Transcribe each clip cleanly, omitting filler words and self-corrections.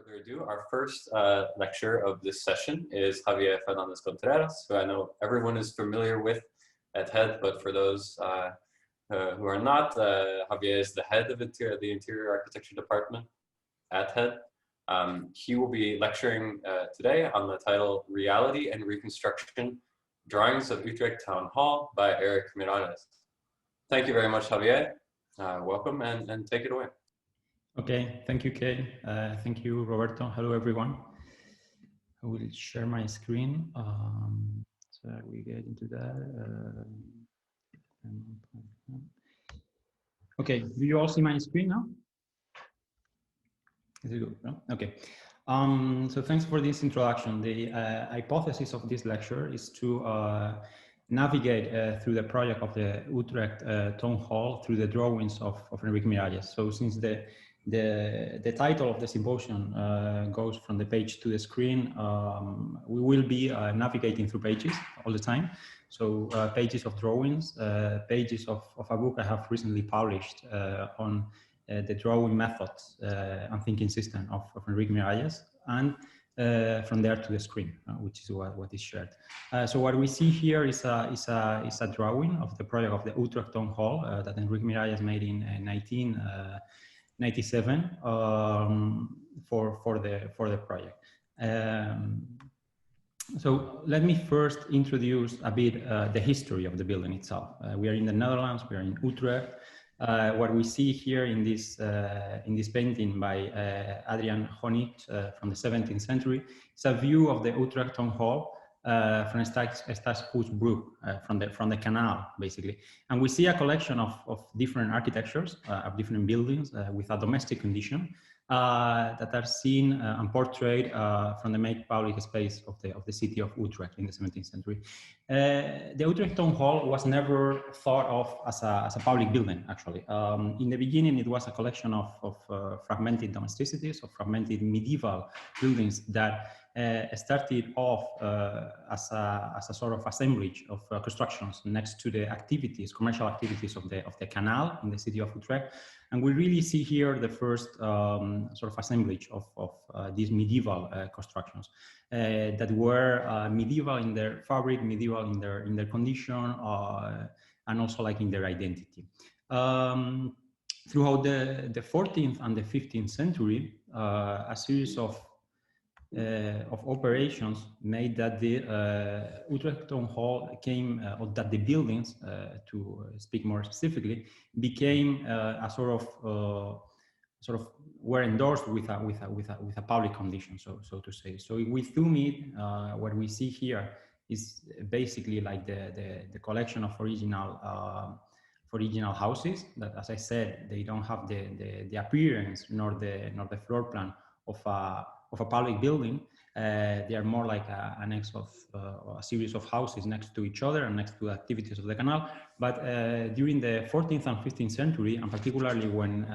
further ado, our first lecture of this session is Javier Fernandez Contreras, who I know everyone is familiar with at HED, but for those who are not, Javier is the head of the Interior Architecture Department at HED. He will be lecturing today on the title Reality and Reconstruction, Drawings of Utrecht Town Hall by Eric Miralles. Thank you very much, Javier. Welcome and take it away. Okay, thank you, Kay. Thank you, Roberto. Hello, everyone. I will share my screen. So we get into that. Okay, do you all see my screen now? Is it good? No? Okay. So thanks for this introduction. The hypothesis of this lecture is to navigate through the project of the Utrecht Town Hall through the drawings of Eric Miralles. So since the title of the symposium goes from the page to the screen, we will be navigating through pages all the time. So pages of drawings, pages of a book I have recently published on the drawing methods and thinking system of Eric Miralles, and from there to the screen, which is what is shared. So what we see here is a drawing of the project of the Utrecht Town Hall that Eric Miralles made in 1997 for the project. So let me first introduce a bit the history of the building itself. We are in the Netherlands. We are in Utrecht. What we see here in this painting by Adrian Honit from the 17th century is a view of the Utrecht Town Hall from Stadspoortbrug, from the canal, basically. And we see a collection of different architectures, of different buildings with a domestic condition that are seen and portrayed from the main public space of the city of Utrecht in the 17th century. The Utrecht Town Hall was never thought of as a public building, actually. In the beginning, it was a collection of fragmented domesticities, of fragmented medieval buildings that started off as a sort of assemblage of constructions next to the activities, commercial activities of the canal in the city of Utrecht. And we really see here the first sort of assemblage of these medieval constructions that were medieval in their fabric, medieval in their condition, and also like in their identity. Throughout the 14th and the 15th century, a series of operations made that the Utrecht Town Hall came, or that the buildings, to speak more specifically, became a sort of were endorsed with a public condition, so to say. So with it, what we see here is basically like the collection of original houses that, as I said, they don't have the appearance nor the floor plan of a public building. They are more like a next of a series of houses next to each other and next to the activities of the canal. But during the 14th and 15th century, and particularly when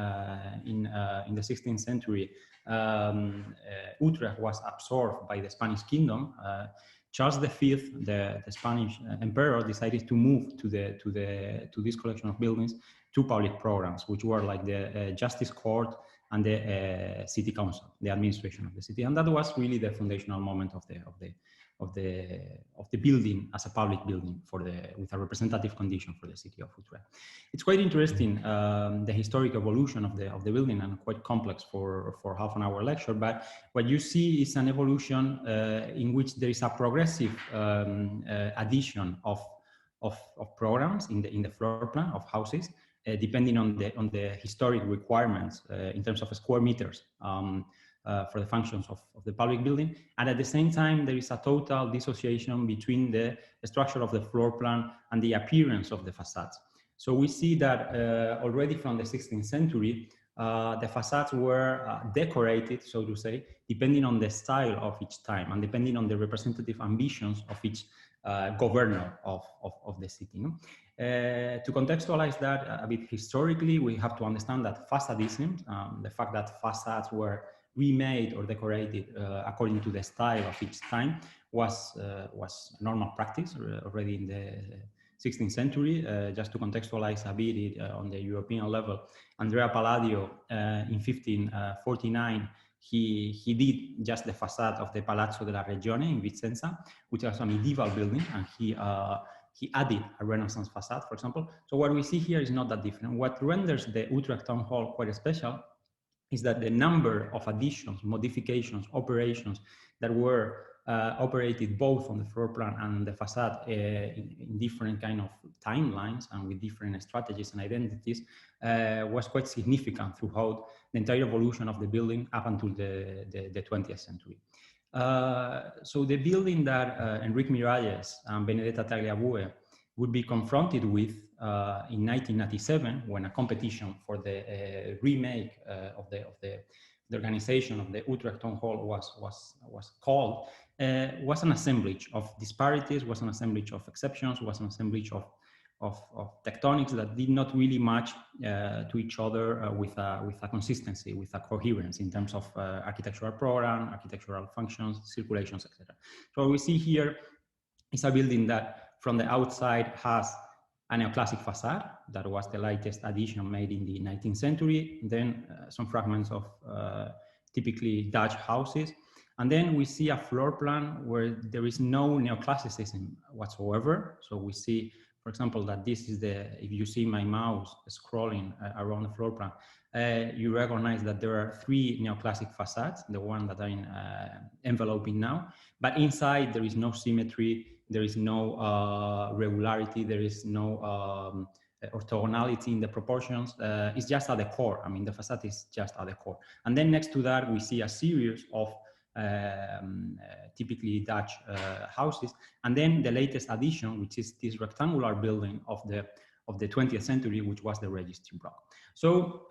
in the 16th century, Utrecht was absorbed by the Spanish kingdom, Charles V, the Spanish emperor, decided to move to this collection of buildings two public programs, which were like the Justice Court and the City Council, the administration of the city. And that was really the foundational moment of the building as a public building with a representative condition for the city of Utrecht. It's quite interesting, the historic evolution of the building, and quite complex for half an hour lecture. But what you see is an evolution in which there is a progressive addition of programs in the floor plan of houses, depending on the historic requirements in terms of square meters for the functions of the public building. And at the same time, there is a total dissociation between the structure of the floor plan and the appearance of the facades. So we see that already from the 16th century, the facades were decorated, so to say, depending on the style of each time and depending on the representative ambitions of each governor of the city. No? To contextualize that a bit historically, we have to understand that facadism, the fact that facades were remade or decorated according to the style of each time, was normal practice already in the 16th century. Just to contextualize a bit on the European level, Andrea Palladio in 1549, he did just the facade of the Palazzo della Regione in Vicenza, which was a medieval building, and he added a Renaissance facade, for example. So what we see here is not that different. What renders the Utrecht Town Hall quite special is that the number of additions, modifications, operations that were operated both on the floor plan and the facade in different kind of timelines and with different strategies and identities was quite significant throughout the entire evolution of the building up until the 20th century. So the building that Eric Miralles and Benedetta Tagliabue would be confronted with in 1997, when a competition for the remake of the organization of the Utrecht Town Hall was called, was an assemblage of disparities, was an assemblage of exceptions, was an assemblage of tectonics that did not really match to each other with a consistency, with a coherence in terms of architectural program, architectural functions, circulations, etc. So what we see here is a building that from the outside has a neoclassic facade that was the latest addition made in the 19th century, then some fragments of typically Dutch houses. And then we see a floor plan where there is no neoclassicism whatsoever. So we see, for example, that this is if you see my mouse scrolling around the floor plan, you recognize that there are 3 neoclassic facades, the one that I'm enveloping now, but inside there is no symmetry, there is no regularity, there is no orthogonality in the proportions. It's just at the core. I mean, the facade is just at the core. And then next to that, we see a series of typically Dutch houses, and then the latest addition, which is this rectangular building of the 20th century, which was the registry block. So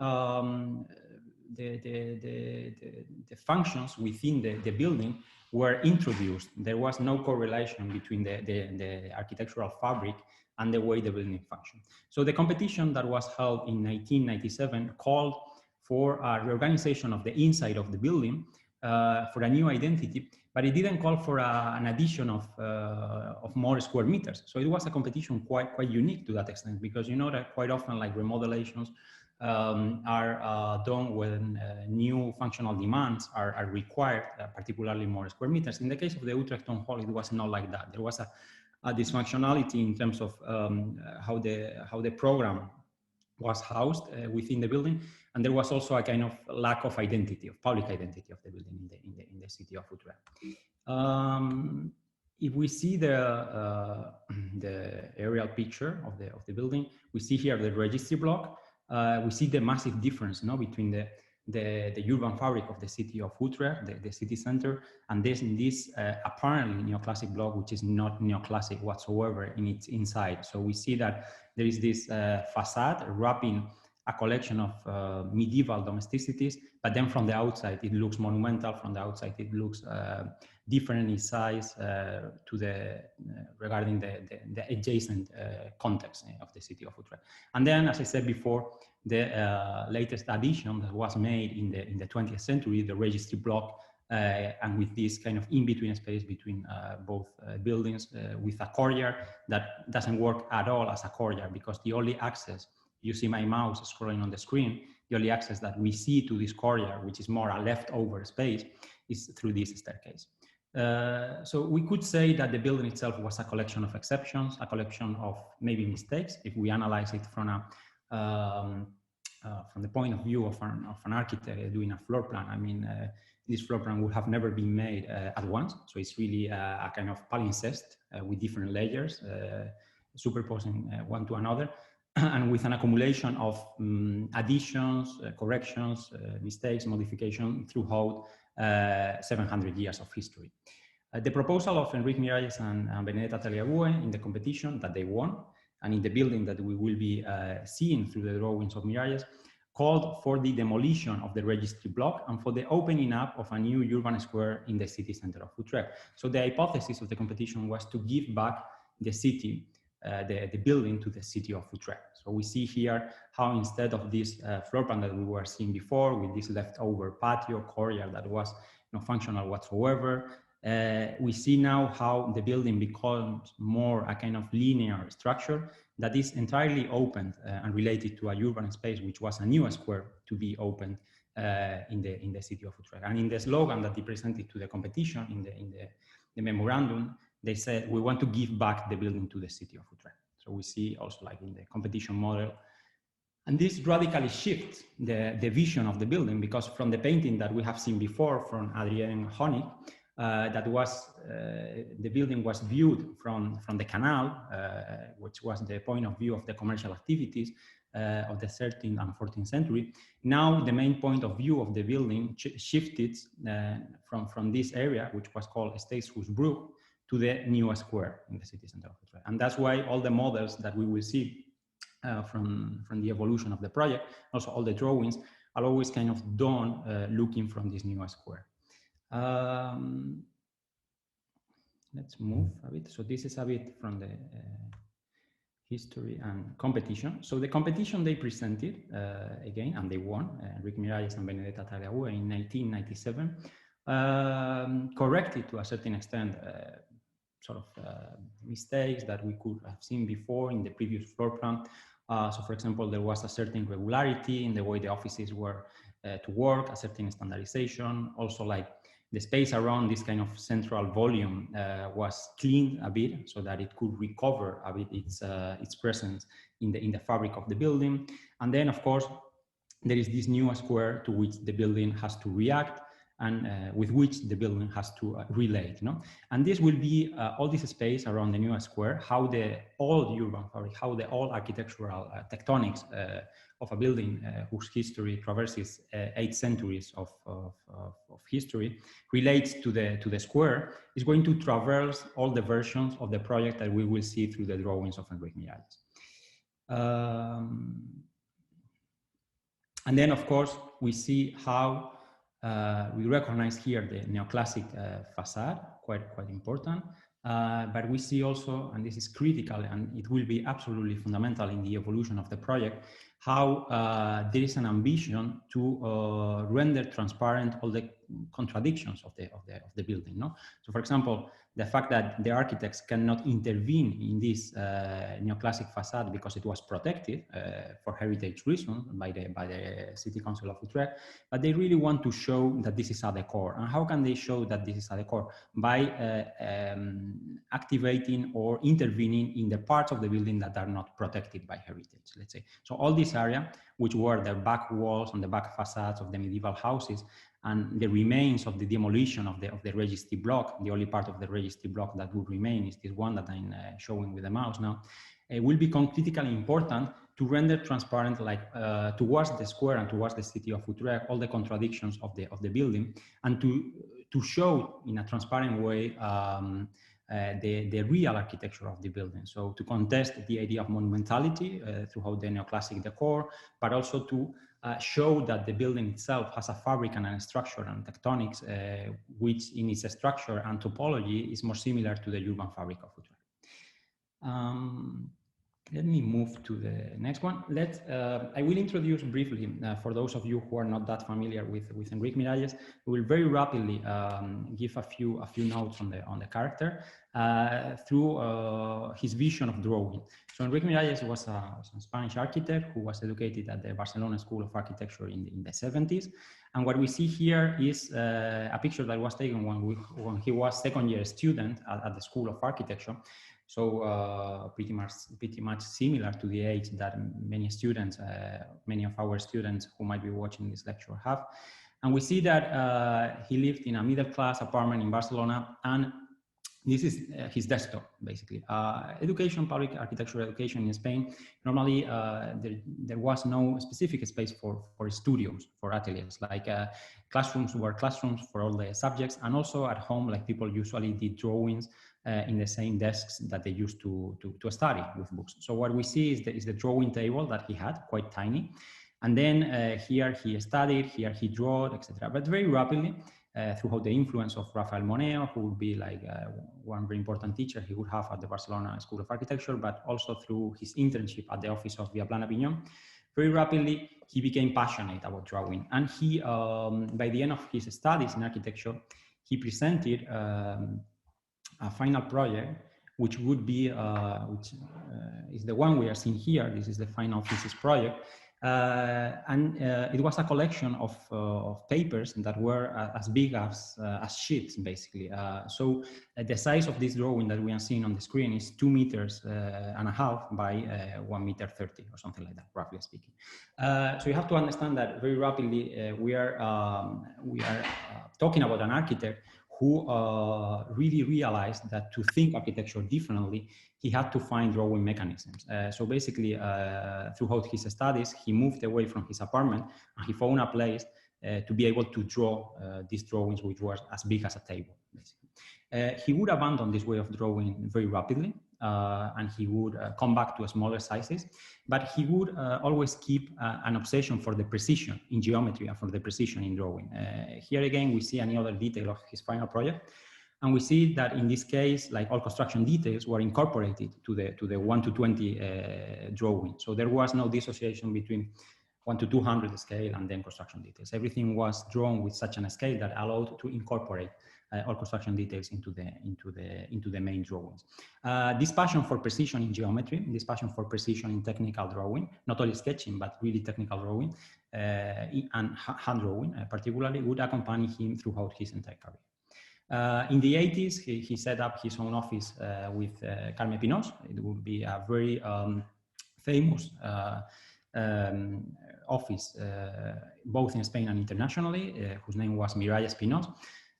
the functions within the building were introduced. There was no correlation between the architectural fabric and the way the building functioned. So the competition that was held in 1997 called for a reorganization of the inside of the building, for a new identity, but it didn't call for an addition of more square meters. So it was a competition quite unique to that extent, because you know that quite often like remodelations are done when new functional demands are required, particularly more square meters. In the case of the Utrecht Town Hall, it was not like that. There was a dysfunctionality in terms of how the program was housed within the building, and there was also a kind of lack of identity, of public identity of the building in the city of Utrecht. If we see the aerial picture of the building, we see here the registry block. We see the massive difference between the urban fabric of the city of Utrecht, the city center, and this apparently neoclassic block, which is not neoclassic whatsoever in its inside. So we see that there is this facade wrapping a collection of medieval domesticities, but then from the outside it looks monumental. From the outside it looks different in size regarding the adjacent context of the city of Utrecht. And then, as I said before, the latest addition that was made in the 20th century, the registry block, and with this kind of in-between space between both buildings, with a courtyard that doesn't work at all as a courtyard, because the only access, you see my mouse scrolling on the screen, the only access that we see to this courtyard, which is more a leftover space, is through this staircase. So we could say that the building itself was a collection of exceptions, a collection of maybe mistakes, if we analyze it from the point of view of an architect doing a floor plan. I mean, this floor plan would have never been made at once. So it's really a kind of palimpsest with different layers, superposing one to another, and with an accumulation of additions, corrections, mistakes, modification throughout 700 years of history. The proposal of Eric Miralles and Benedetta Tagliabue in the competition that they won, and in the building that we will be seeing through the drawings of Miralles, called for the demolition of the registry block and for the opening up of a new urban square in the city center of Utrecht. So the hypothesis of the competition was to give back the city, the building, to the city of Utrecht. So we see here how, instead of this floor plan that we were seeing before, with this leftover patio courtyard that was not functional whatsoever, we see now how the building becomes more a kind of linear structure that is entirely opened and related to a urban space, which was a new square to be opened in the city of Utrecht. And in the slogan that they presented to the competition in the memorandum, they said, we want to give back the building to the city of Utrecht. So we see also like in the competition model. And this radically shifts the vision of the building, because from the painting that we have seen before from Adrien Honig, that was the building was viewed from the canal, which was the point of view of the commercial activities of the 13th and 14th century. Now the main point of view of the building shifted from this area, which was called Staatshuisbrug, to the new square in the city center of Utrecht. And that's why all the models that we will see from the evolution of the project, also all the drawings, are always kind of done looking from this new square. Let's move a bit. So this is a bit from the history and competition. So the competition they presented again, and they won, Eric Miralles and Benedetta Tagliabue in 1997, corrected to a certain extent sort of mistakes that we could have seen before in the previous floor plan. So for example, there was a certain regularity in the way the offices were to work, a certain standardization, also like the space around this kind of central volume was cleaned a bit so that it could recover a bit its presence in the fabric of the building. And then of course, there is this new square to which the building has to react and with which the building has to relate. And this will be all this space around the new square, how the old urban fabric, how the old architectural tectonics of a building whose history traverses 8 centuries of history relates to the square, is going to traverse all the versions of the project that we will see through the drawings of Eric Miralles. And then of course, we see how we recognize here the neoclassic facade, quite important. But we see also, and this is critical, and it will be absolutely fundamental in the evolution of the project, how there is an ambition to render transparent all the contradictions of the building. So, for example, the fact that the architects cannot intervene in this neoclassic facade because it was protected for heritage reasons by the City Council of Utrecht, but they really want to show that this is a decor. And how can they show that this is a decor? By activating or intervening in the parts of the building that are not protected by heritage, let's say. So all this area, which were the back walls and the back facades of the medieval houses, and the remains of the demolition of the registry block, the only part of the registry block that would remain is this one that I'm showing with the mouse now, will become critically important to render transparent, like towards the square and towards the city of Utrecht, all the contradictions of the building, and to show in a transparent way the real architecture of the building. So to contest the idea of monumentality throughout the neoclassic decor, but also to show that the building itself has a fabric and a structure and tectonics, which in its structure and topology is more similar to the urban fabric of Utrecht. Let me move to the next one. I will introduce briefly, for those of you who are not that familiar with Eric Miralles, we will very rapidly give a few notes on the character through his vision of drawing. So Eric Miralles was a Spanish architect who was educated at the Barcelona School of Architecture in the 70s. And what we see here is a picture that was taken when he was second-year student at the School of Architecture. So pretty much similar to the age that many students, many of our students who might be watching this lecture have. And we see that he lived in a middle-class apartment in Barcelona, and this is his desktop, basically. Education, public architectural education in Spain, normally there was no specific space for studios, for ateliers, like classrooms were classrooms for all the subjects, and also at home, like people usually did drawings in the same desks that they used to study with books. So what we see is the drawing table that he had, quite tiny. And then here he studied, here he drew, etc. But very rapidly, throughout the influence of Rafael Moneo, who would be like one very important teacher he would have at the Barcelona School of Architecture, but also through his internship at the office of Viaplana Piñón, very rapidly he became passionate about drawing. And he, by the end of his studies in architecture, he presented a final project, which would be, which is the one we are seeing here. This is the final thesis project. It was a collection of papers that were as big as sheets, basically. So the size of this drawing that we are seeing on the screen is 2.5 meters by 1.30 meters or something like that, roughly speaking. So you have to understand that very rapidly we are talking about an architect who really realized that to think architecture differently, he had to find drawing mechanisms. So basically, throughout his studies, he moved away from his apartment and he found a place to be able to draw these drawings, which were as big as a table, basically. He would abandon this way of drawing very rapidly, and he would come back to smaller sizes, but he would always keep an obsession for the precision in geometry and for the precision in drawing. Here again, we see another detail of his final project. And we see that in this case, like all construction details were incorporated to the 1 to 20 drawing. So there was no dissociation between 1 to 200 scale and then construction details. Everything was drawn with such a scale that allowed to incorporate all construction details into the main drawings. This passion for precision in geometry, this passion for precision in technical drawing, not only sketching, but really technical drawing and hand drawing particularly, would accompany him throughout his entire career. In the 80s, he set up his own office with Carme Pinós. It would be a very famous office, both in Spain and internationally, whose name was Miralles Pinós.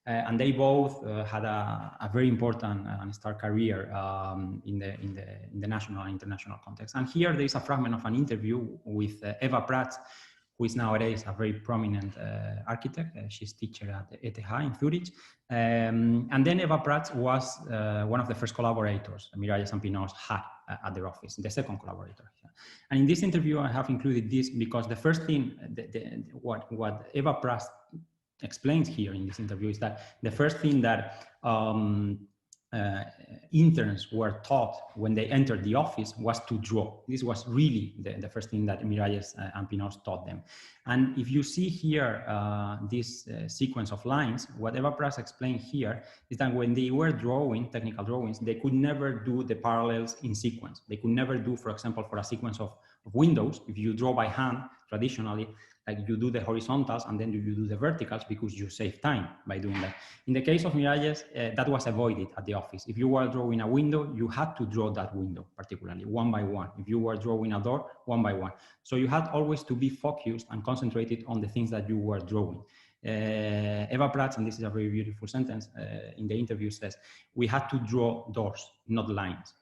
And they both had a very important and star career in the national and international context. And here there is a fragment of an interview with Eva Prats, who is nowadays a very prominent architect. She's teacher at ETH in Zurich. And then Eva Prats was one of the first collaborators Miralles and Pinós had at their office, the second collaborator. And in this interview, I have included this because the first thing, what Eva Prats explains here in this interview is that the first thing that interns were taught when they entered the office was to draw. This was really the first thing that Miralles and Pinós taught them. And if you see here this sequence of lines, what Eva Prats explained here is that when they were drawing technical drawings, they could never do the parallels in sequence. They could never do, for example, for a sequence of windows, if you draw by hand, traditionally, like you do the horizontals and then you do the verticals because you save time by doing that. In the case of Miralles, that was avoided at the office. If you were drawing a window, you had to draw that window particularly one by one. If you were drawing a door, one by one. So you had always to be focused and concentrated on the things that you were drawing. Eva Prats, and this is a very beautiful sentence in the interview, says, we had to draw doors, not lines.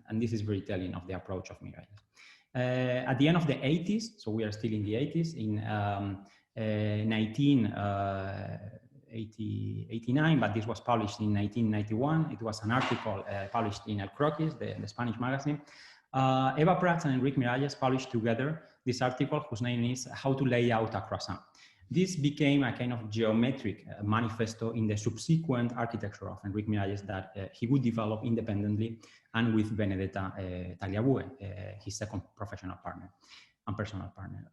And this is very telling of the approach of Miralles. At the end of the 80s, so we are still in the 80s, in 1989, but this was published in 1991. It was an article published in El Croquis, the Spanish magazine. Eva Prats and Eric Miralles published together this article whose name is How to Lay Out a Croissant. This became a kind of geometric manifesto in the subsequent architecture of Eric Miralles that he would develop independently and with Benedetta Tagliabue, his second professional partner and personal partner.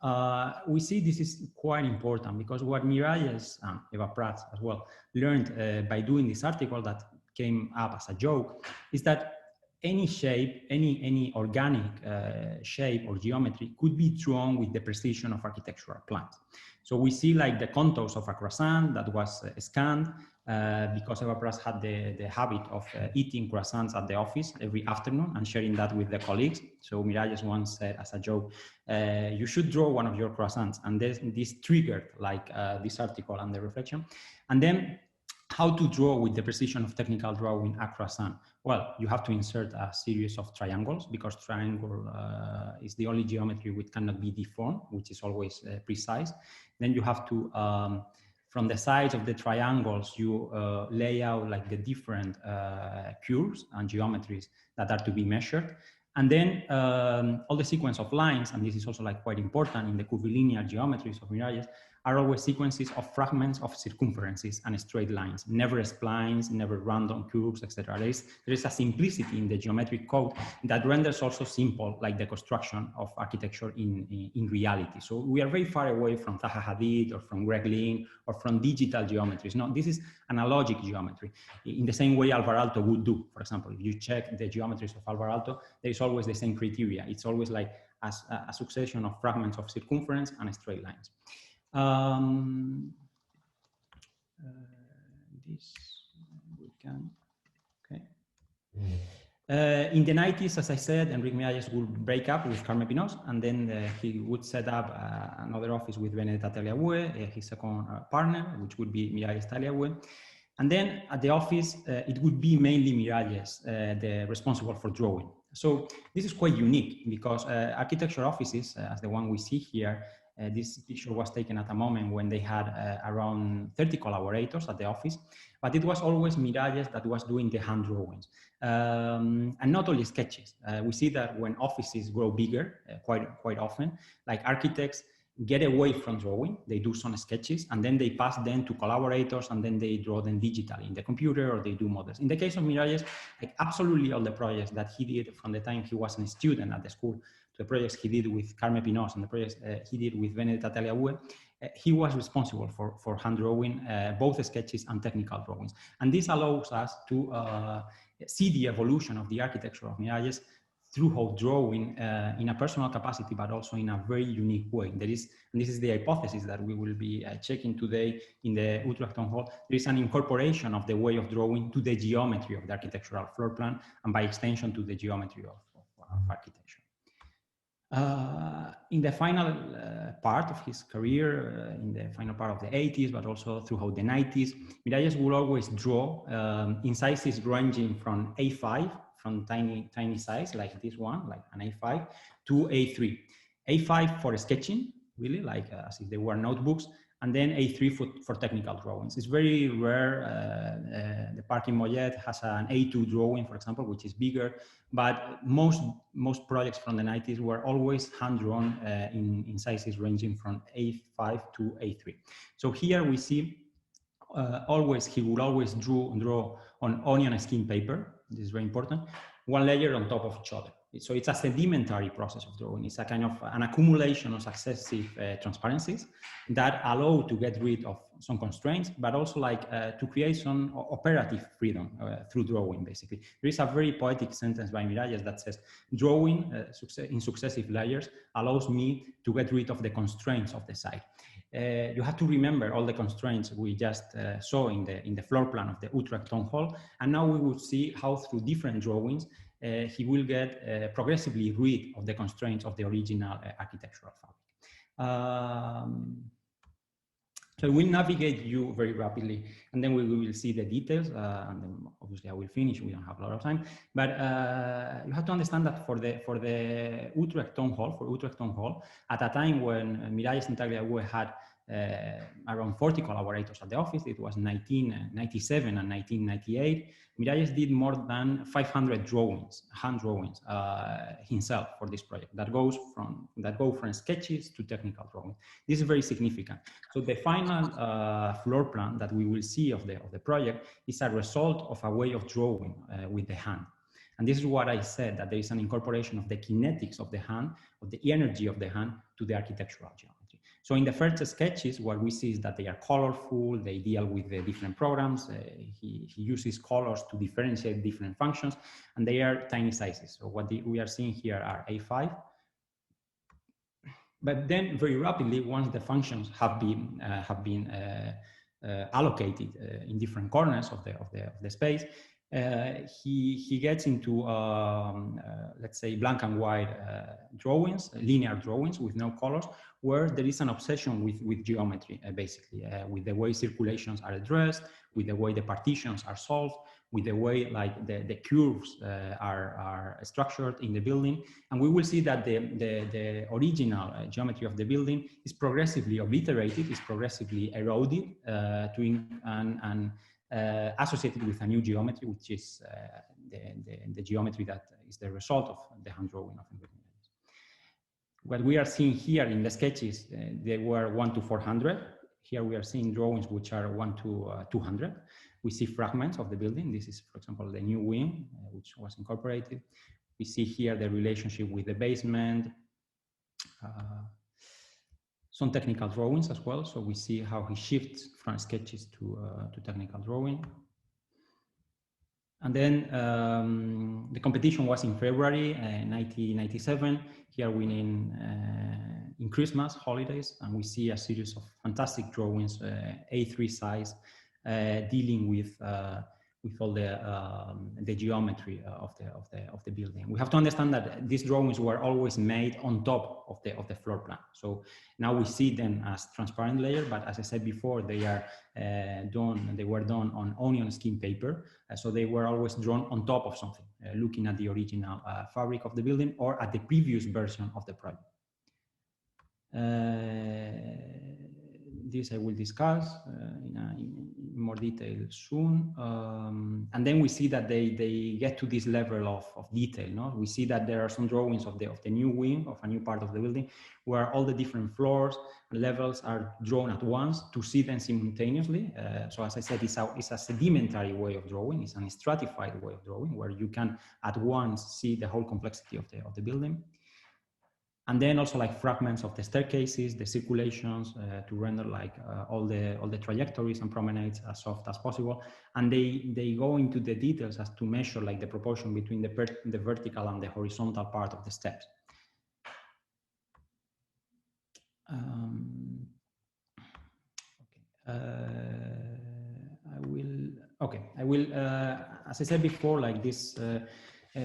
We see this is quite important because what Miralles and Eva Prats as well learned by doing this article that came up as a joke is that any shape, any organic shape or geometry could be drawn with the precision of architectural plans. So we see like the contours of a croissant that was scanned because Eva Prats had the habit of eating croissants at the office every afternoon and sharing that with the colleagues. So Miralles once said as a joke, you should draw one of your croissants. And this triggered like this article and the reflection. And then how to draw with the precision of technical drawing a croissant? Well, you have to insert a series of triangles because triangle is the only geometry which cannot be deformed, which is always precise. Then you have to, from the sides of the triangles, you lay out like the different curves and geometries that are to be measured. And then all the sequence of lines, and this is also like quite important in the curvilinear geometries of Miralles, are always sequences of fragments of circumferences and straight lines, never splines, never random curves, etc. There is a simplicity in the geometric code that renders also simple, like the construction of architecture in reality. So we are very far away from Zaha Hadid or from Greg Lynn or from digital geometries. No, this is analogic geometry. In the same way Alvar Aalto would do. For example, if you check the geometries of Alvar Aalto, there is always the same criteria. It's always like as a succession of fragments of circumference and straight lines. This we can, okay. In the 90s, as I said, Eric Miralles would break up with Carme Pinós, and then he would set up another office with Benedetta Tagliabue, his second partner, which would be Miralles Tagliabue. And then at the office, it would be mainly Miralles, the responsible for drawing. So this is quite unique because architecture offices, as the one we see here, this picture was taken at a moment when they had around 30 collaborators at the office, but it was always Miralles that was doing the hand drawings. And not only sketches. We see that when offices grow bigger, quite often, like architects get away from drawing, they do some sketches, and then they pass them to collaborators, and then they draw them digitally in the computer, or they do models. In the case of Miralles, like absolutely all the projects that he did from the time he was a student at the school, to the projects he did with Carme Pinós and the projects he did with Benedetta Tagliabue, he was responsible for hand drawing, both sketches and technical drawings. And this allows us to see the evolution of the architecture of Miralles through drawing in a personal capacity, but also in a very unique way. There is, and this is the hypothesis that we will be checking today in the Utrecht Town Hall, there is an incorporation of the way of drawing to the geometry of the architectural floor plan, and by extension to the geometry of architecture. In the final part of his career, in the final part of the 80s, but also throughout the 90s, Miralles would always draw in sizes ranging from A5, from tiny size like this one, like an A5, to A3. A5 for sketching, really, like as if they were notebooks, and then A3 for technical drawings. It's very rare. The park in Mollet has an A2 drawing, for example, which is bigger, but most projects from the 90s were always hand-drawn in sizes ranging from A5 to A3. So here we see he would always draw on onion skin paper. This is very important. One layer on top of each other. So it's a sedimentary process of drawing. It's a kind of an accumulation of successive transparencies that allow to get rid of some constraints, but also like to create some operative freedom through drawing, basically. There is a very poetic sentence by Miralles that says, drawing in successive layers allows me to get rid of the constraints of the site. You have to remember all the constraints we just saw in the floor plan of the Utrecht Town Hall, and now we will see how through different drawings he will get progressively rid of the constraints of the original architectural fabric. So we'll navigate you very rapidly, and then we will see the details, and then obviously I will finish, we don't have a lot of time, but you have to understand that for the Utrecht Town Hall, at a time when Miralles and Tagliabue had around 40 collaborators at the office, it was 1997 and 1998, Miralles did more than 500 drawings, hand drawings himself for this project that go from sketches to technical drawings. This is very significant. So the final floor plan that we will see of the project is a result of a way of drawing with the hand. And this is what I said, that there is an incorporation of the kinetics of the hand, of the energy of the hand to the architectural geometry. So in the first sketches, what we see is that they are colorful, they deal with the different programs, he uses colors to differentiate different functions, and they are tiny sizes. So what we are seeing here are A5. But then very rapidly, once the functions have been allocated in different corners of the space, he gets into, let's say, black and white drawings, linear drawings with no colors, where there is an obsession with geometry, basically, with the way circulations are addressed, with the way the partitions are solved, with the way like the curves are structured in the building. And we will see that the original geometry of the building is progressively obliterated, is progressively eroded and associated with a new geometry, which is the geometry that is the result of the hand drawing of Enrique Miralles. What we are seeing here in the sketches, they were 1 to 400. Here we are seeing drawings which are 1 to 200. We see fragments of the building. This is, for example, the new wing, which was incorporated. We see here the relationship with the basement, some technical drawings as well. So we see how he shifts from sketches to technical drawing. And then the competition was in February 1997, here winning in Christmas holidays, and we see a series of fantastic drawings, A3 size, dealing with all the geometry of the building. We have to understand that these drawings were always made on top of the floor plan. So now we see them as transparent layer, but as I said before, they are they were done on onion skin paper. So they were always drawn on top of something, looking at the original fabric of the building or at the previous version of the project. This I will discuss in more detail soon. And then we see that they get to this level of detail. No? We see that there are some drawings of the new wing, of a new part of the building, where all the different floors and levels are drawn at once to see them simultaneously. So as I said, it's a sedimentary way of drawing. It's a stratified way of drawing, where you can at once see the whole complexity of the building. And then also like fragments of the staircases, the circulations, to render like all the trajectories and promenades as soft as possible. And they go into the details as to measure like the proportion between the vertical and the horizontal part of the steps. I will, as I said before, like this,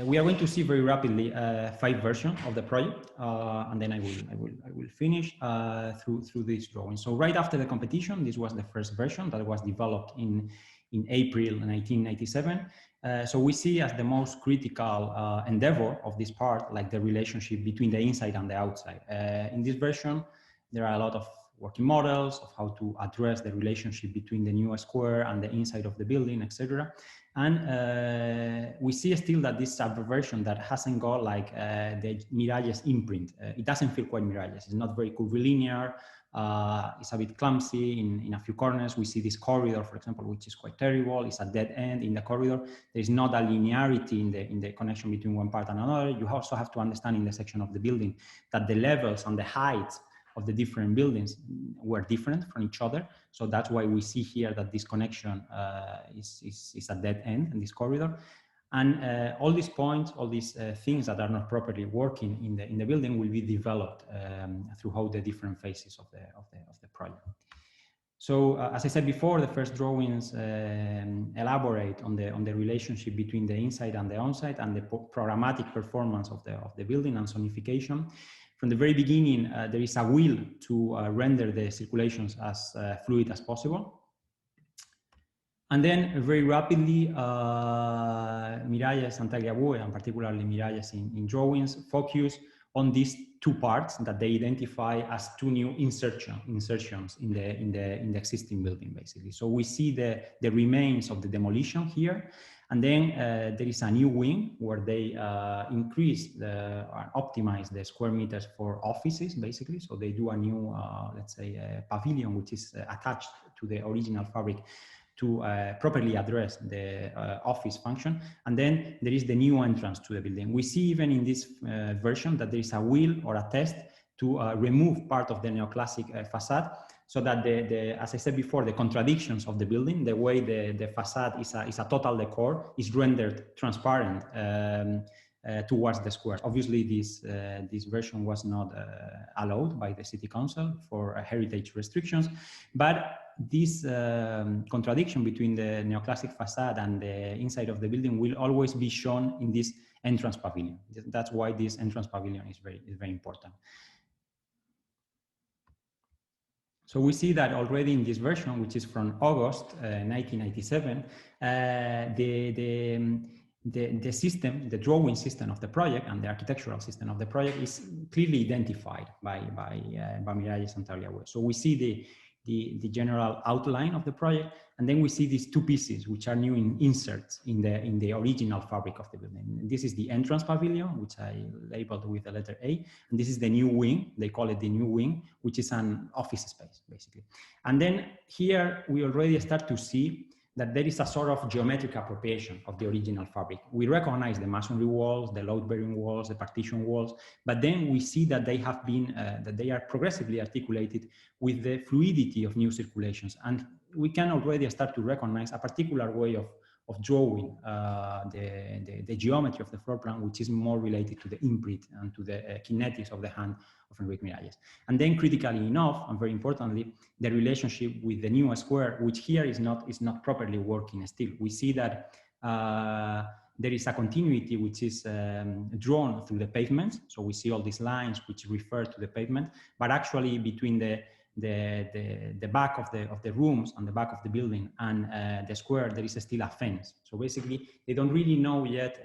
we are going to see very rapidly 5 versions of the project, and then I will finish through this drawing. So right after the competition, this was the first version that was developed in April 1997. So we see as the most critical endeavor of this part, like the relationship between the inside and the outside. In this version, there are a lot of working models of how to address the relationship between the new square and the inside of the building, etc. And we see still that this subversion that hasn't got like the Miralles imprint. It doesn't feel quite Miralles. It's not very curvilinear. It's a bit clumsy in a few corners. We see this corridor, for example, which is quite terrible. It's a dead end in the corridor. There is not a linearity in the connection between one part and another. You also have to understand in the section of the building that the levels and the heights of the different buildings were different from each other. So that's why we see here that this connection is a dead end in this corridor. And all these points, all these things that are not properly working in the building will be developed throughout the different phases of the project. So as I said before, the first drawings elaborate on the relationship between the inside and the onside and the programmatic performance of the building and zonification. From the very beginning, there is a will to render the circulations as fluid as possible. And then very rapidly, Miralles and Tagliabue, and particularly Miralles in drawings, focus on these 2 parts that they identify as 2 new insertions in the existing building, basically. So we see the remains of the demolition here. And then there is a new wing where they increase optimize the square meters for offices, basically. So they do a new, let's say, pavilion, which is attached to the original fabric to properly address the office function. And then there is the new entrance to the building. We see even in this version that there is a will or a test to remove part of the neoclassic facade, so that as I said before, the contradictions of the building, the way the facade is a total decor, is rendered transparent towards the squares. Obviously, this version was not allowed by the city council for heritage restrictions, but this contradiction between the neoclassic facade and the inside of the building will always be shown in this entrance pavilion. That's why this entrance pavilion is very important. So we see that already in this version, which is from August 1997, the system, the drawing system of the project and the architectural system of the project is clearly identified by Miralles and Tagliabue. So we see the general outline of the project, and then we see these 2 pieces which are new inserts in the original fabric of the building. And this is the entrance pavilion, which I labeled with the letter A, and this is the new wing. They call it the new wing, which is an office space, basically. And then here we already start to see that there is a sort of geometric appropriation of the original fabric. We recognize the masonry walls, the load-bearing walls, the partition walls, but then we see that they have been, that they are progressively articulated with the fluidity of new circulations. And we can already start to recognize a particular way of drawing the geometry of the floor plan, which is more related to the imprint and to the kinetics of the hand of Eric Miralles. And then critically enough, and very importantly, the relationship with the new square, which here is not properly working still. We see that there is a continuity which is drawn through the pavement. So we see all these lines which refer to the pavement, but actually between the back of the rooms and the back of the building and the square, there is still a fence. So basically, they don't really know yet,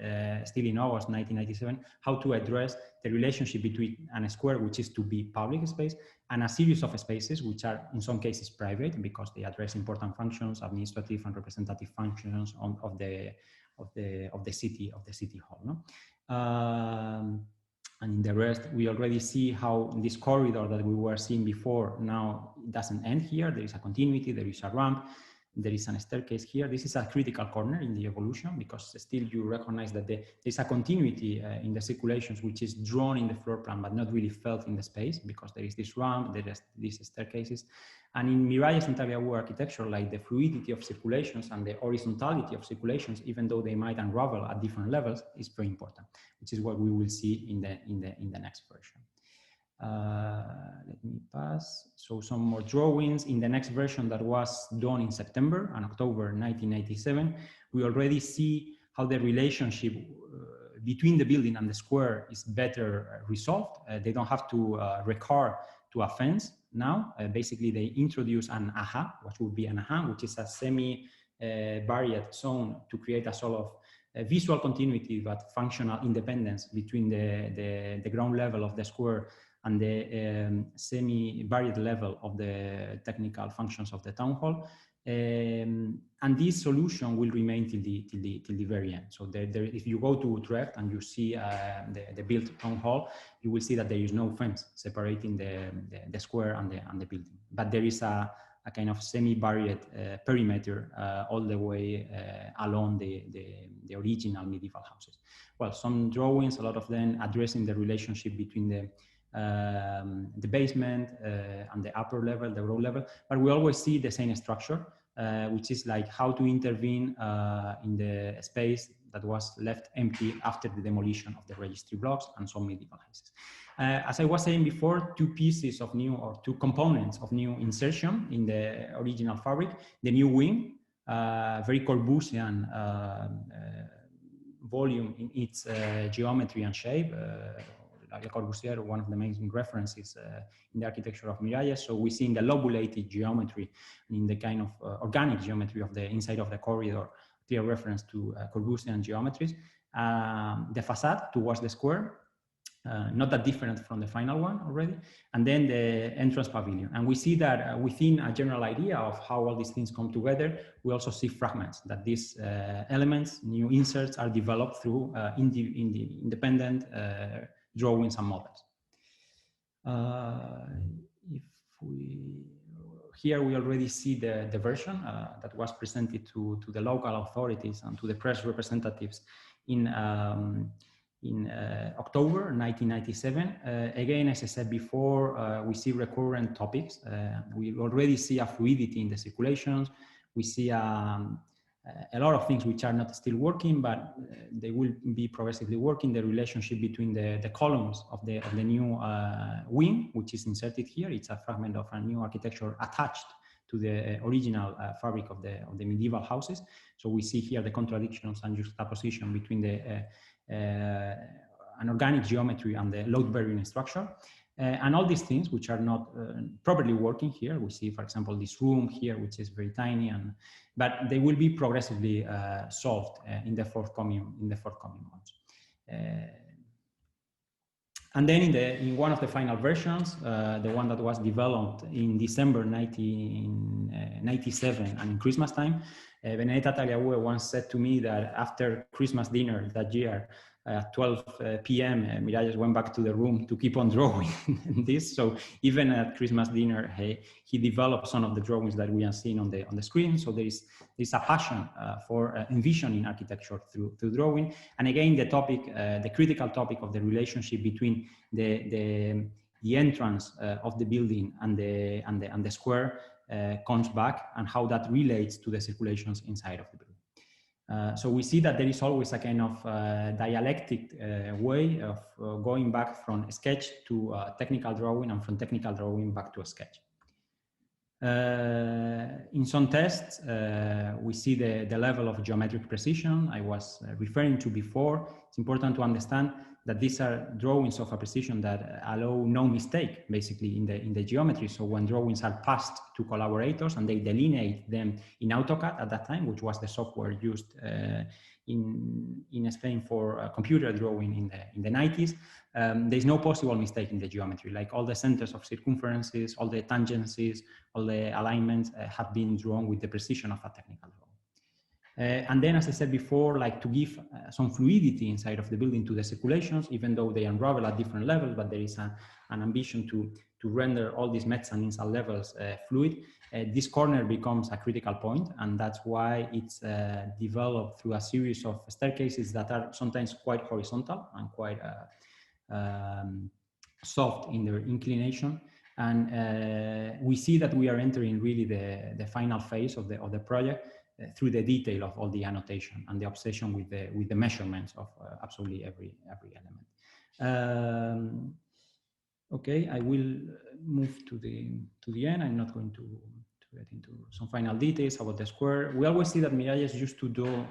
still in August 1997, how to address the relationship between a square, which is to be public space, and a series of spaces, which are in some cases private, because they address important functions, administrative and representative functions of the city hall. No? And in the rest, we already see how this corridor that we were seeing before, now it doesn't end here. There is a continuity, there is a ramp, there is a staircase here. This is a critical corner in the evolution, because still you recognize that there is a continuity in the circulations, which is drawn in the floor plan, but not really felt in the space, because there is this ramp, there is these staircases. And in Miralles and Tagliabue architecture, like the fluidity of circulations and the horizontality of circulations, even though they might unravel at different levels, is very important, which is what we will see in the next version. Let me pass. So some more drawings. In the next version that was done in September and October 1997, we already see how the relationship between the building and the square is better resolved. They don't have to recur to a fence now. Basically, they introduce an AHA, which would be an AHA, which is a semi-barrier zone to create a sort of visual continuity but functional independence between the ground level of the square and the semi-varied level of the technical functions of the town hall. And this solution will remain till the very end. So if you go to Utrecht and you see the built town hall, you will see that there is no fence separating the square and the building. But there is a kind of semi-varied perimeter all the way along the original medieval houses. Well, some drawings, a lot of them addressing the relationship between the basement and the upper level, the ground level, but we always see the same structure, which is like how to intervene in the space that was left empty after the demolition of the registry blocks and some medieval houses. As I was saying before, two pieces of new, or two components of new insertion in the original fabric: the new wing, very Corbusian volume in its geometry and shape. Le Corbusier, one of the main references in the architecture of Miralles. So we see in the lobulated geometry, in the kind of organic geometry of the inside of the corridor, clear reference to Corbusian geometries. The facade towards the square, not that different from the final one already. And then the entrance pavilion. And we see that within a general idea of how all these things come together, we also see fragments, that these elements, new inserts, are developed through independent drawings and models. Here we already see the version that was presented to the local authorities and to the press representatives in October 1997. Again, as I said before, we see recurrent topics. We already see a fluidity in the circulations. We see a lot of things which are not still working, but they will be progressively working. The relationship between the columns of the new wing, which is inserted here. It's a fragment of a new architecture attached to the original fabric of the medieval houses. So we see here the contradictions and juxtaposition between an organic geometry and the load-bearing structure. And all these things which are not properly working here. We see, for example, this room here, which is very tiny, but they will be progressively solved in the forthcoming months. And then in one of the final versions, the one that was developed in December 1997 and in Christmas time, Benedetta Tagliabue once said to me that after Christmas dinner that year, at 12 p.m., Miralles went back to the room to keep on drawing this. So even at Christmas dinner, he developed some of the drawings that we are seeing on the screen. So there's a passion for envisioning architecture through drawing. And again, the critical topic of the relationship between the entrance of the building and the square comes back, and how that relates to the circulations inside of the building. So we see that there is always a kind of dialectic way of going back from a sketch to technical drawing and from technical drawing back to a sketch. In some tests, we see the level of geometric precision I was referring to before. It's important to understand that these are drawings of a precision that allow no mistake, basically, in the geometry. So when drawings are passed to collaborators and they delineate them in AutoCAD at that time, which was the software used in Spain for computer drawing in the 90s, there's no possible mistake in the geometry. Like all the centers of circumferences, all the tangencies, all the alignments have been drawn with the precision of a technical drawing. And then, as I said before, like to give some fluidity inside of the building to the circulations, even though they unravel at different levels, but there is an ambition to render all these mezzanines at levels fluid. This corner becomes a critical point, and that's why it's developed through a series of staircases that are sometimes quite horizontal and quite soft in their inclination. And we see that we are entering really the final phase of the project through the detail of all the annotation and the obsession with the measurements of absolutely every element. Okay, I will move to the end. I'm not going to get into some final details about the square. We always see that Miralles used to do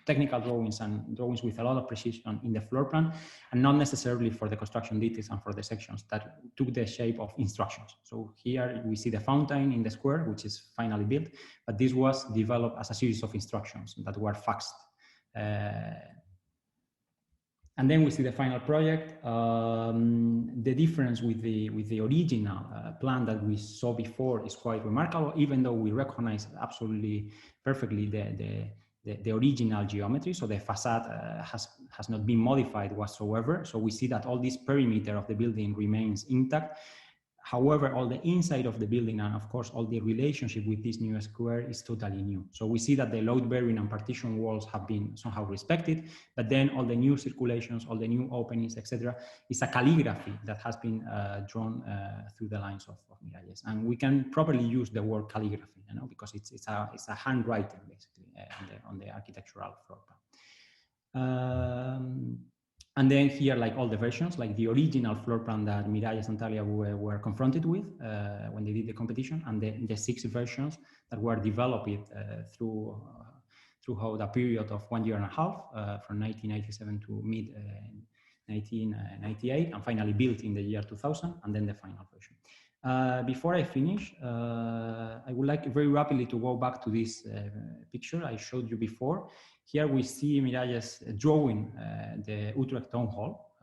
technical drawings and drawings with a lot of precision in the floor plan, and not necessarily for the construction details and for the sections that took the shape of instructions. So here we see the fountain in the square, which is finally built, but this was developed as a series of instructions that were faxed. And then we see the final project. The difference with the original plan that we saw before is quite remarkable, even though we recognize absolutely perfectly the original geometry. So the facade has not been modified whatsoever. So we see that all this perimeter of the building remains intact. However, all the inside of the building and of course all the relationship with this new square is totally new. So we see that the load bearing and partition walls have been somehow respected, but then all the new circulations, all the new openings, etc., is a calligraphy that has been drawn through the lines of Miralles. And we can properly use the word calligraphy, you know, because it's a handwriting basically on the architectural floor plan. And then here, like all the versions, like the original floor plan that Miralles and Talia were confronted with when they did the competition, and the 6 versions that were developed throughout a period of 1.5 years, from 1997 to mid 1998, and finally built in the year 2000, and then the final version. Before I finish, I would like very rapidly to go back to this picture I showed you before. Here we see Miralles drawing the Utrecht Town Hall,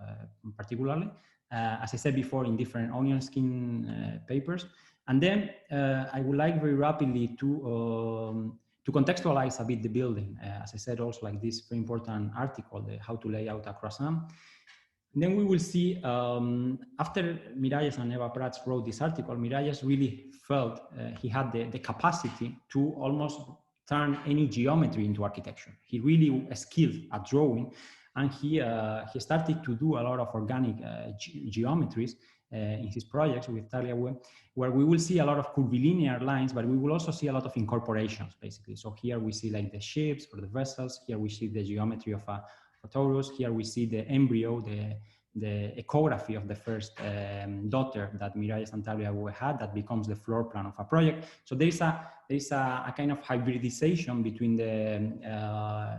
particularly, as I said before, in different onion skin papers. And then I would like very rapidly to contextualize a bit the building. As I said, also like this very important article, the How to Lay Out a Croissant. And then we will see, after Miralles and Eva Prats wrote this article, Miralles really felt he had the capacity to almost turn any geometry into architecture. He really was skilled at drawing, and he started to do a lot of organic geometries in his projects with Talia, where we will see a lot of curvilinear lines, but we will also see a lot of incorporations, basically. So here we see like the ships or the vessels. Here we see the geometry of a Taurus. Here we see the embryo, the ecography of the first daughter that Miralles and Talia had that becomes the floor plan of a project. So there's a kind of hybridization between the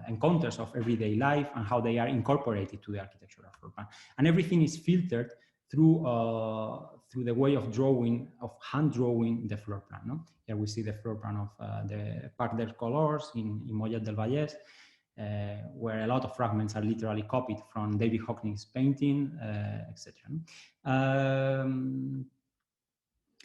encounters of everyday life and how they are incorporated to the architectural floor plan. And everything is filtered through the way of drawing, of hand drawing the floor plan. No? Here we see the floor plan of the Parc des Colors in Mollet del Vallès, where a lot of fragments are literally copied from David Hockney's painting, etc.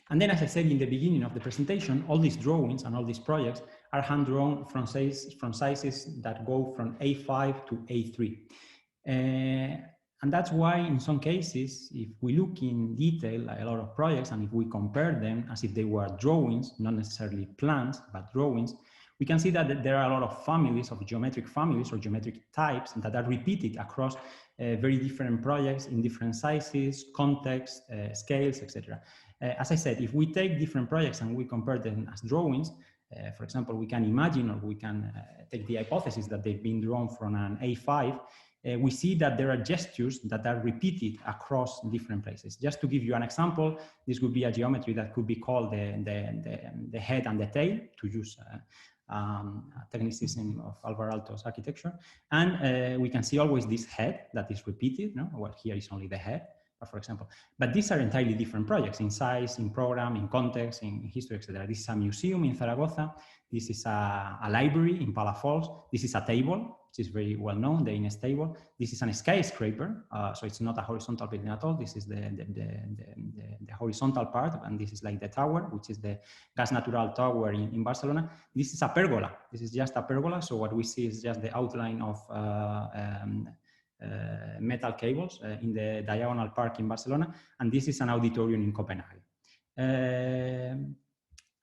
And then, as I said in the beginning of the presentation, all these drawings and all these projects are hand-drawn from sizes that go from A5 to A3. And that's why, in some cases, if we look in detail at a lot of projects, and if we compare them as if they were drawings, not necessarily plans, but drawings, we can see that there are a lot of families, of geometric families or geometric types that are repeated across very different projects in different sizes, contexts, scales, etc. As I said, if we take different projects and we compare them as drawings, for example, we can imagine, or we can take the hypothesis that they've been drawn from an A5, we see that there are gestures that are repeated across different places. Just to give you an example, this would be a geometry that could be called the head and the tail, to use a technicism of Alvar Aalto's architecture. And we can see always this head that is repeated. No? Well, here is only the head, for example. But these are entirely different projects in size, in program, in context, in history, etc. This is a museum in Zaragoza. This is a library in Palafolls. This is a table, which is very well known, the Ines table. This is a skyscraper, so it's not a horizontal building at all. This is the horizontal part, and this is like the tower, which is the Gas Natural Tower in Barcelona. This is a pergola. This is just a pergola. So what we see is just the outline of metal cables in the Diagonal Park in Barcelona, and this is an auditorium in Copenhagen.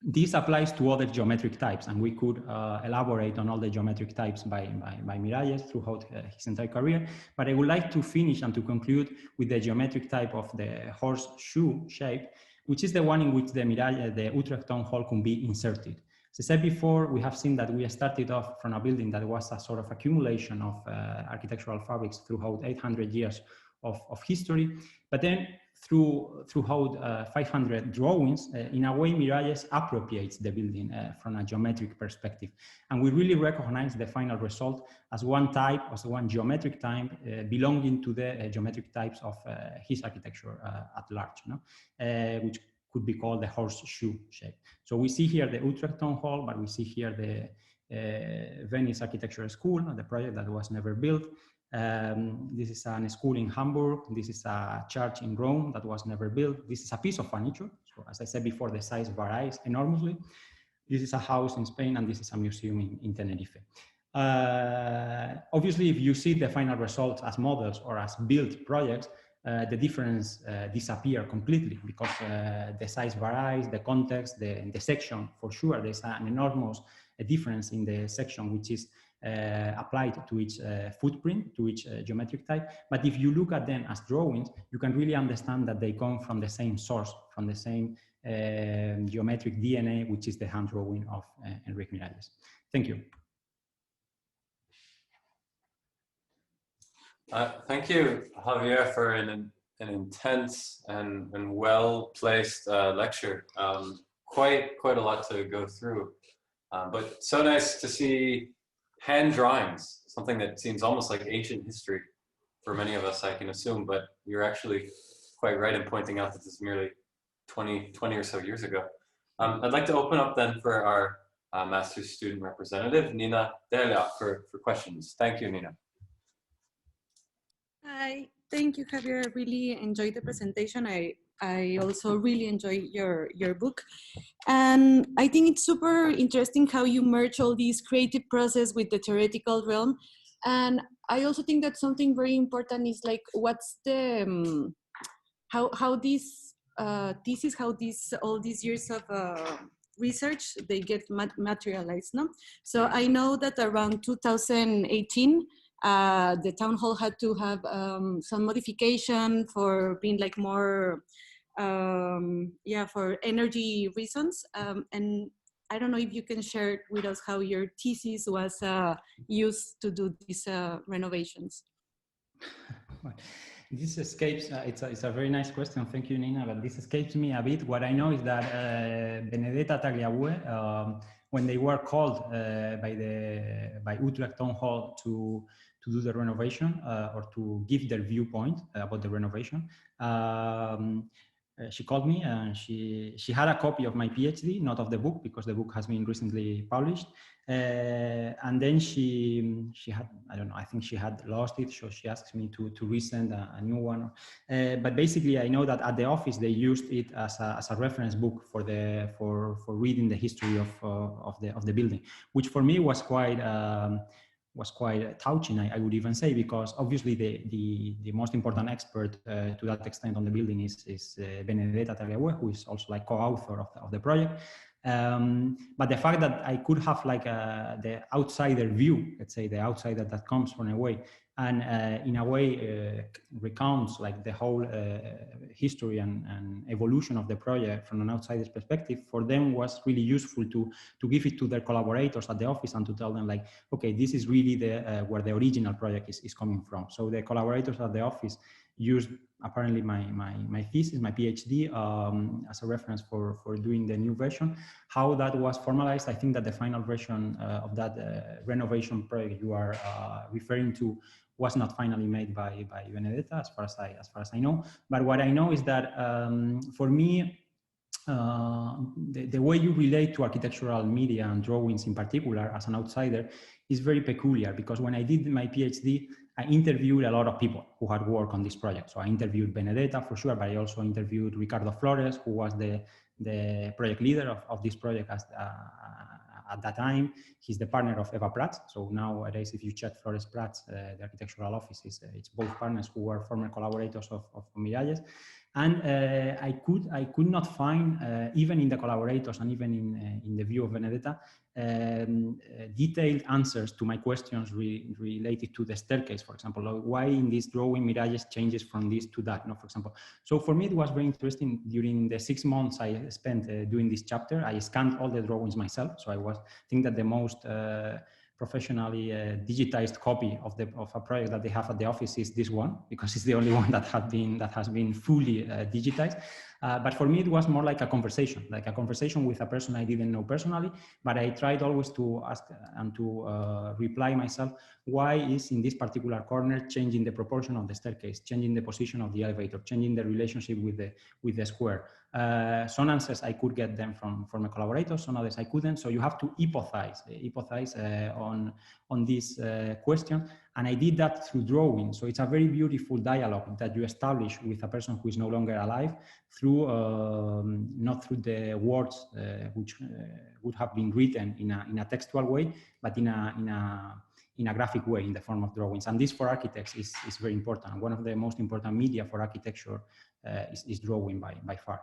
This applies to other geometric types, and we could elaborate on all the geometric types by Miralles throughout his entire career. But I would like to finish and to conclude with the geometric type of the horseshoe shape, which is the one in which the Utrecht Town Hall can be inserted. As I said before, we have seen that we started off from a building that was a sort of accumulation of architectural fabrics throughout 800 years of history, but then throughout 500 drawings, in a way Miralles appropriates the building from a geometric perspective. And we really recognize the final result as one type, as one geometric type belonging to the geometric types of his architecture at large, no? Which could be called the horseshoe shape. So we see here the Utrecht Town Hall, but we see here the Venice Architectural School, the project that was never built. This is a school in Hamburg. This is a church in Rome that was never built. This is a piece of furniture. So as I said before, the size varies enormously. This is a house in Spain, and this is a museum in Tenerife. Obviously, if you see the final results as models or as built projects, the difference disappear completely, because the size varies, the context, the section, for sure, there's an enormous difference in the section, which is applied to each footprint, to each geometric type. But if you look at them as drawings, you can really understand that they come from the same source, from the same geometric DNA, which is the hand drawing of Eric Miralles. Thank you. Thank you, Javier, for an intense and well-placed lecture. Quite a lot to go through, but so nice to see hand drawings, something that seems almost like ancient history for many of us, I can assume, but you're actually quite right in pointing out that this is merely 20 or so years ago. I'd like to open up then for our master's student representative, Nina Delia, for questions. Thank you, Nina. Hi, thank you, Javier. I really enjoyed the presentation. I also really enjoy your book. And I think it's super interesting how you merge all these creative process with the theoretical realm. And I also think that something very important is like, what's the, how this thesis, how all these years of research, they get materialized, no? So I know that around 2018, the town hall had to have some modification for being like more, for energy reasons. And I don't know if you can share with us how your thesis was used to do these renovations. This escapes, it's a very nice question, thank you, Nina, but this escapes me a bit. What I know is that Benedetta Tagliabue, when they were called by Utrecht Town Hall to do the renovation or to give their viewpoint about the renovation, she called me and she had a copy of my PhD, not of the book, because the book has been recently published. And then she had, I don't know, I think she had lost it, so she asked me to resend a new one. But basically, I know that at the office they used it as a reference book for reading the history of the building, which for me was quite touching, I would even say, because obviously the most important expert to that extent on the building is Benedetta Tagliabue, who is also like co-author of the project. But the fact that I could have like the outsider view, let's say the outsider that comes from away, and in a way recounts like the whole history and evolution of the project from an outsider's perspective, for them was really useful to give it to their collaborators at the office and to tell them like, okay, this is really the where the original project is coming from. So the collaborators at the office used apparently my thesis, my PhD, as a reference for doing the new version. How that was formalized, I think that the final version of that renovation project you are referring to was not finally made by Benedetta, as far as I know. But what I know is that for me, the way you relate to architectural media and drawings in particular as an outsider is very peculiar, because when I did my PhD, I interviewed a lot of people who had worked on this project. So I interviewed Benedetta for sure, but I also interviewed Ricardo Flores, who was the project leader of this project at that time. He's the partner of Eva Prats. So nowadays, if you check Flores Prats, the architectural office, it's both partners who were former collaborators of Miralles. And I could not find, even in the collaborators and even in the view of Benedetta, detailed answers to my questions related to the staircase, for example. Why in this drawing Miralles changes from this to that, for example. So for me, it was very interesting. During the 6 months I spent doing this chapter, I scanned all the drawings myself. So I think that the most professionally digitized copy of a project that they have at the office is this one, because it's the only one that has been fully digitized. But for me, it was more like a conversation with a person I didn't know personally. But I tried always to ask and to reply myself, why is in this particular corner changing the proportion of the staircase, changing the position of the elevator, changing the relationship with the square. Some answers I could get them from my collaborators, some others I couldn't. So you have to hypothesize on this question. And I did that through drawing. So it's a very beautiful dialogue that you establish with a person who is no longer alive through, not through the words which would have been written in a textual way, but in a graphic way, in the form of drawings. And this for architects is very important. One of the most important media for architecture is drawing by far.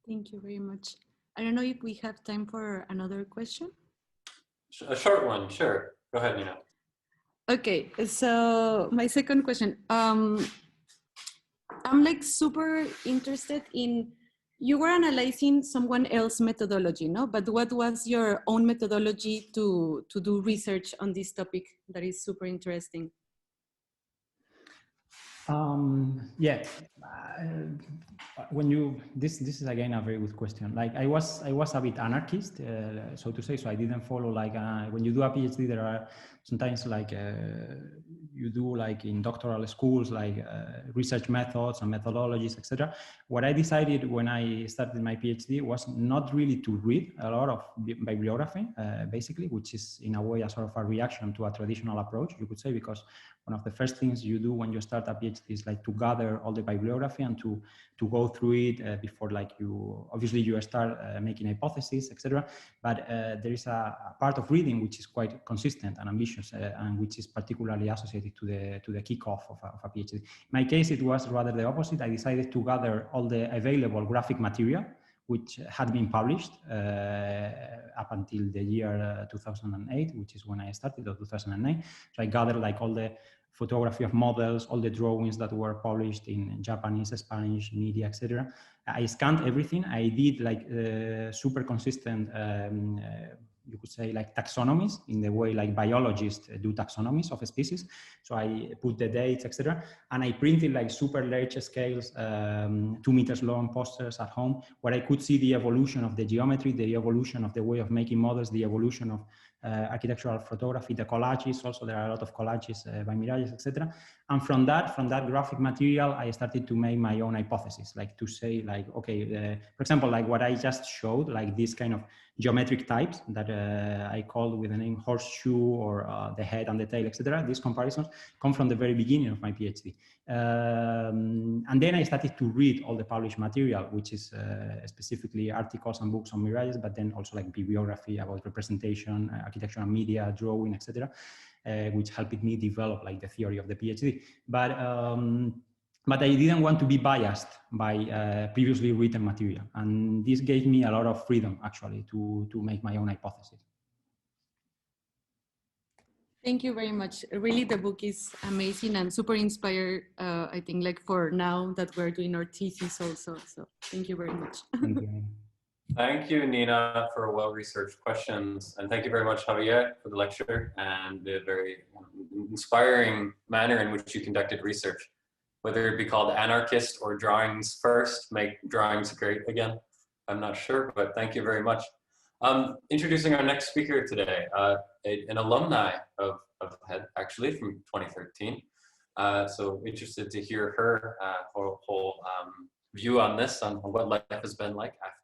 Thank you very much. I don't know if we have time for another question. A short one, sure. Go ahead, Nina. Okay, so my second question. I'm like super interested in, you were analyzing someone else's methodology, no? But what was your own methodology to do research on this topic that is super interesting? Yeah, when you this is again a very good question. Like I was a bit anarchist, so to say. So I didn't follow like when you do a PhD, there are sometimes like you do like in doctoral schools like research methods and methodologies, etc. What I decided when I started my PhD was not really to read a lot of bibliography, basically, which is in a way a sort of a reaction to a traditional approach, you could say, because one of the first things you do when you start a PhD is like to gather all the bibliography and to go through it before like you start making hypotheses, etc. But there is a part of reading which is quite consistent and ambitious and which is particularly associated to the kickoff of a PhD. In my case, it was rather the opposite. I decided to gather all the available graphic material which had been published up until the year 2008, which is when I started, or 2009. So I gathered like all the photography of models, all the drawings that were published in Japanese, Spanish, media, etc. I scanned everything. I did like super consistent, you could say like taxonomies in the way like biologists do taxonomies of a species. So I put the dates, etc. And I printed like super large scales, 2 meters long posters at home, where I could see the evolution of the geometry, the evolution of the way of making models, the evolution of architectural photography, the collages. Also, there are a lot of collages by Miralles, etc. And from that graphic material, I started to make my own hypothesis, like to say, like, okay, for example, like what I just showed, like this kind of geometric types that I called with the name horseshoe or the head and the tail, etc. These comparisons come from the very beginning of my PhD. And then I started to read all the published material, which is specifically articles and books on Miralles, but then also like bibliography about representation, architecture and media, drawing, etc., which helped me develop like the theory of the PhD. But but I didn't want to be biased by previously written material. And this gave me a lot of freedom, actually, to make my own hypothesis. Thank you very much. Really, the book is amazing and super inspired, I think, like for now that we're doing our thesis also. So thank you very much. Thank you. Thank you, Nina, for well-researched questions. And thank you very much, Javier, for the lecture and the very inspiring manner in which you conducted research. Whether it be called anarchist or drawings first, make drawings great again, I'm not sure, but thank you very much. Introducing our next speaker today, an alumni of HED, actually, from 2013. So interested to hear her whole view on this, on what life has been like after